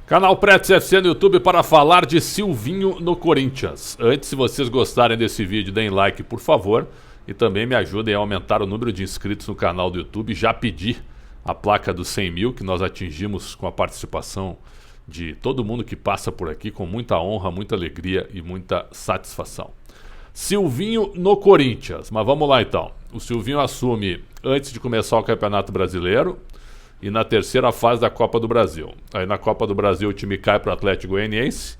Canal Pretos FC no YouTube para falar de Silvinho no Corinthians. Antes, se vocês gostarem desse vídeo, deem like, por favor. E também me ajudem a aumentar o número de inscritos no canal do YouTube. Já pedi a placa dos 100 mil, que nós atingimos com a participação de todo mundo que passa por aqui, com muita honra, muita alegria e muita satisfação. Silvinho no Corinthians. Mas vamos lá então. O Silvinho assume antes de começar o Campeonato Brasileiro e na terceira fase da Copa do Brasil. Aí na Copa do Brasil o time cai para o Atlético Goianiense.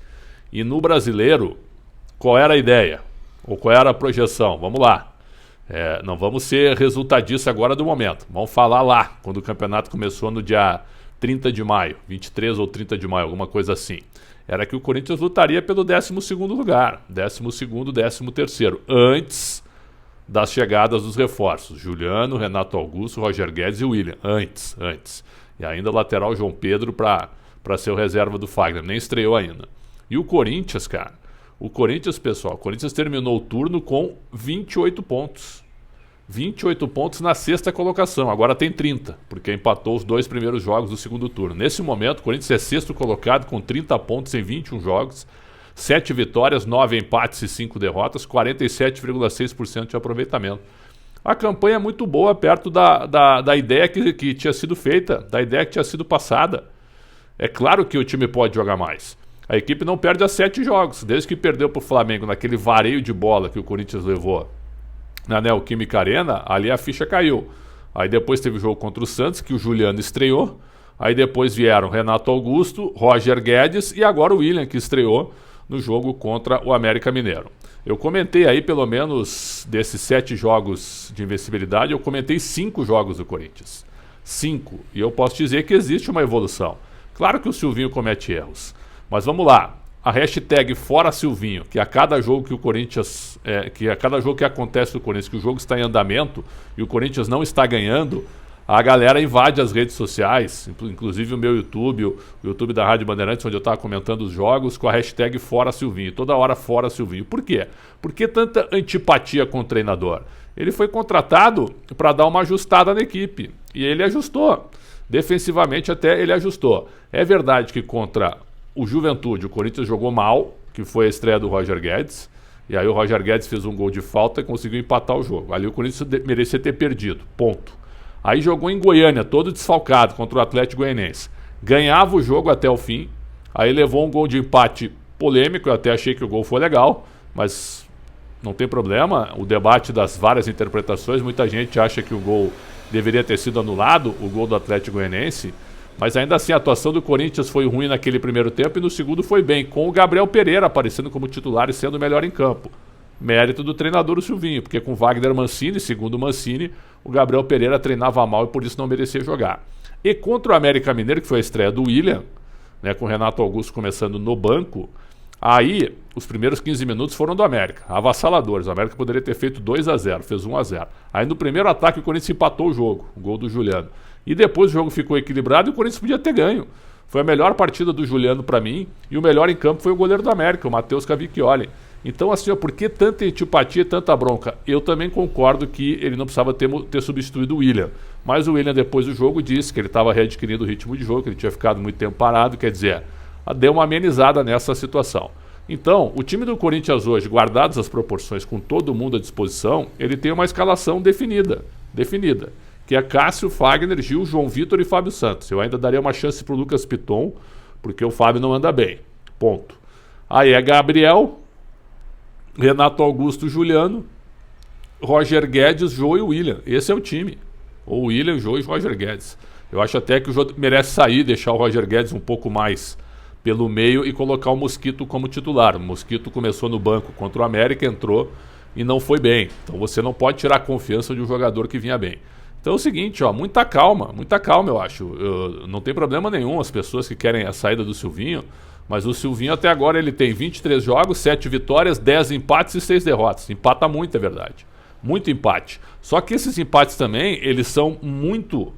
E no Brasileiro, qual era a ideia? Ou qual era a projeção? Vamos lá. Não vamos ser resultadistas agora do momento. Vamos falar lá, quando o campeonato começou no dia 30 de maio, 23 ou 30 de maio, alguma coisa assim. Era que o Corinthians lutaria pelo 12º lugar. 12º, 13º. Antes das chegadas dos reforços. Juliano, Renato Augusto, Roger Guedes e William. Antes. E ainda o lateral João Pedro para ser o reserva do Fagner. Nem estreou ainda. E o Corinthians, cara. O Corinthians terminou o turno com 28 pontos. 28 pontos na sexta colocação. Agora tem 30, porque empatou os 2 primeiros jogos do segundo turno. Nesse momento, o Corinthians é sexto colocado com 30 pontos em 21 jogos. 7 vitórias, 9 empates e 5 derrotas, 47,6% de aproveitamento. A campanha é muito boa, perto da ideia que tinha sido feita, da ideia que tinha sido passada. É claro que o time pode jogar mais. A equipe não perde há 7 jogos, desde que perdeu para o Flamengo naquele vareio de bola que o Corinthians levou na Neoquímica Arena, ali a ficha caiu. Aí depois teve o jogo contra o Santos, que o Juliano estreou. Aí depois vieram Renato Augusto, Roger Guedes e agora o William, que estreou no jogo contra o América Mineiro. Eu comentei aí, pelo menos, desses 7 jogos de invencibilidade, eu comentei 5 jogos do Corinthians. 5. E eu posso dizer que existe uma evolução. Claro que o Silvinho comete erros. Mas vamos lá. A hashtag Fora Silvinho, que a cada jogo que o Corinthians... que a cada jogo que acontece no Corinthians, que o jogo está em andamento e o Corinthians não está ganhando, a galera invade as redes sociais, inclusive o meu YouTube, o YouTube da Rádio Bandeirantes, onde eu estava comentando os jogos, com a hashtag Fora Silvinho. Toda hora Fora Silvinho. Por quê? Por que tanta antipatia com o treinador? Ele foi contratado para dar uma ajustada na equipe. E ele ajustou. Defensivamente até ele ajustou. É verdade que contra o Juventude o Corinthians jogou mal, que foi a estreia do Roger Guedes. E aí o Roger Guedes fez um gol de falta e conseguiu empatar o jogo. Ali o Corinthians merecia ter perdido. Ponto. Aí jogou em Goiânia, todo desfalcado, contra o Atlético Goianiense. Ganhava o jogo até o fim. Aí levou um gol de empate polêmico. Eu até achei que o gol foi legal, mas não tem problema. O debate das várias interpretações. Muita gente acha que o gol deveria ter sido anulado, o gol do Atlético Goianiense. Mas ainda assim a atuação do Corinthians foi ruim naquele primeiro tempo e no segundo foi bem, com o Gabriel Pereira aparecendo como titular e sendo o melhor em campo. Mérito do treinador o Silvinho, porque com Wagner Mancini, segundo o Mancini, o Gabriel Pereira treinava mal e por isso não merecia jogar. E contra o América Mineiro, que foi a estreia do William, né, com o Renato Augusto começando no banco, aí os primeiros 15 minutos foram do América, avassaladores. O América poderia ter feito 2-0, fez 1-0. Aí no primeiro ataque o Corinthians empatou o jogo, o gol do Juliano. E depois o jogo ficou equilibrado e o Corinthians podia ter ganho. Foi a melhor partida do Juliano para mim e o melhor em campo foi o goleiro do América, o Matheus Cavicchioli. Então assim, por que tanta antipatia e tanta bronca? Eu também concordo que ele não precisava ter substituído o William. Mas o William depois do jogo disse que ele estava readquirindo o ritmo de jogo, que ele tinha ficado muito tempo parado, quer dizer, deu uma amenizada nessa situação. Então, o time do Corinthians hoje, guardadas as proporções, com todo mundo à disposição, ele tem uma escalação definida, que é Cássio, Fagner, Gil, João Vitor e Fábio Santos. Eu ainda daria uma chance para o Lucas Piton, porque o Fábio não anda bem. Ponto. Aí é Gabriel, Renato Augusto, Juliano, Roger Guedes, Jô e William. Esse é o time. Ou William, Jô e Roger Guedes. Eu acho até que o Jô merece sair, deixar o Roger Guedes um pouco mais pelo meio e colocar o Mosquito como titular. O Mosquito começou no banco contra o América, entrou e não foi bem. Então você não pode tirar a confiança de um jogador que vinha bem. Então é o seguinte, muita calma eu acho. Não tem problema nenhum as pessoas que querem a saída do Silvinho, mas o Silvinho até agora ele tem 23 jogos, 7 vitórias, 10 empates e 6 derrotas. Empata muito, é verdade. Muito empate. Só que esses empates também, eles são muito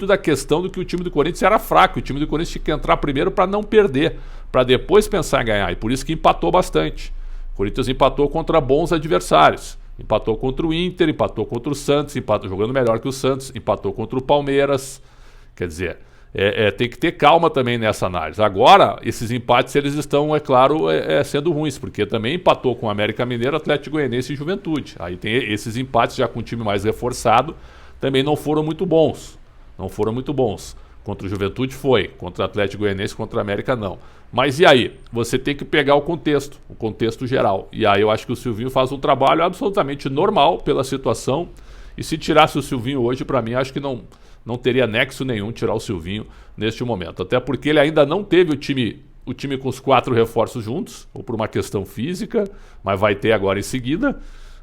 da questão do que o time do Corinthians era fraco. O time do Corinthians tinha que entrar primeiro para não perder, para depois pensar em ganhar. E por isso que empatou bastante. O Corinthians empatou contra bons adversários. Empatou contra o Inter, empatou contra o Santos, empatou jogando melhor que o Santos, empatou contra o Palmeiras. Quer dizer, Tem que ter calma também nessa análise. Agora, esses empates, eles estão, é claro, sendo ruins, porque também empatou com o América Mineiro, Atlético Goianiense e Juventude. Aí tem esses empates já com um time mais reforçado, também não foram muito bons. Não foram muito bons. Contra o Juventude foi, contra o Atlético Goianiense, contra o América não. Mas e aí? Você tem que pegar o contexto geral. E aí eu acho que o Silvinho faz um trabalho absolutamente normal pela situação. E se tirasse o Silvinho hoje, para mim, acho que não teria nexo nenhum tirar o Silvinho neste momento. Até porque ele ainda não teve o time com os 4 reforços juntos, ou por uma questão física, mas vai ter agora em seguida,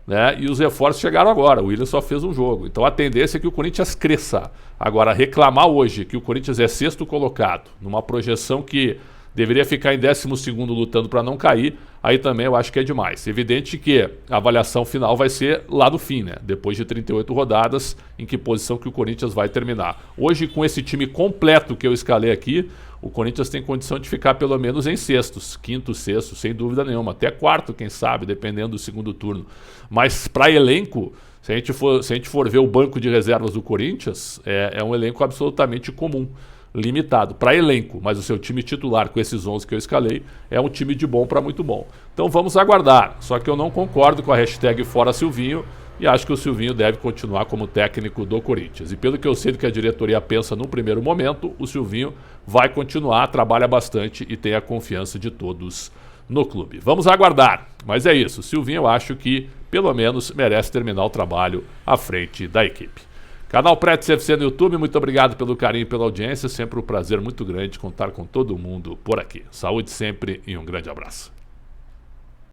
né? E os reforços chegaram agora. O Willian só fez um jogo. Então a tendência é que o Corinthians cresça. Agora, reclamar hoje que o Corinthians é 6º colocado, numa projeção que deveria ficar em 12º lutando para não cair, aí também eu acho que é demais. Evidente que a avaliação final vai ser lá no fim, né? Depois de 38 rodadas, em que posição que o Corinthians vai terminar. Hoje, com esse time completo que eu escalei aqui, o Corinthians tem condição de ficar pelo menos em 6º, 5º, 6º, sem dúvida nenhuma. Até 4º, quem sabe, dependendo do segundo turno. Mas para elenco, se a gente for ver o banco de reservas do Corinthians, é um elenco absolutamente comum. Limitado para elenco, mas o seu time titular com esses 11 que eu escalei é um time de bom para muito bom. Então vamos aguardar, só que eu não concordo com a hashtag Fora Silvinho e acho que o Silvinho deve continuar como técnico do Corinthians. E pelo que eu sei do que a diretoria pensa no primeiro momento, o Silvinho vai continuar, trabalha bastante e tem a confiança de todos no clube. Vamos aguardar, mas é isso, o Silvinho eu acho que pelo menos merece terminar o trabalho à frente da equipe. Canal Pretes FC no YouTube, muito obrigado pelo carinho e pela audiência, sempre um prazer muito grande contar com todo mundo por aqui. Saúde sempre e um grande abraço.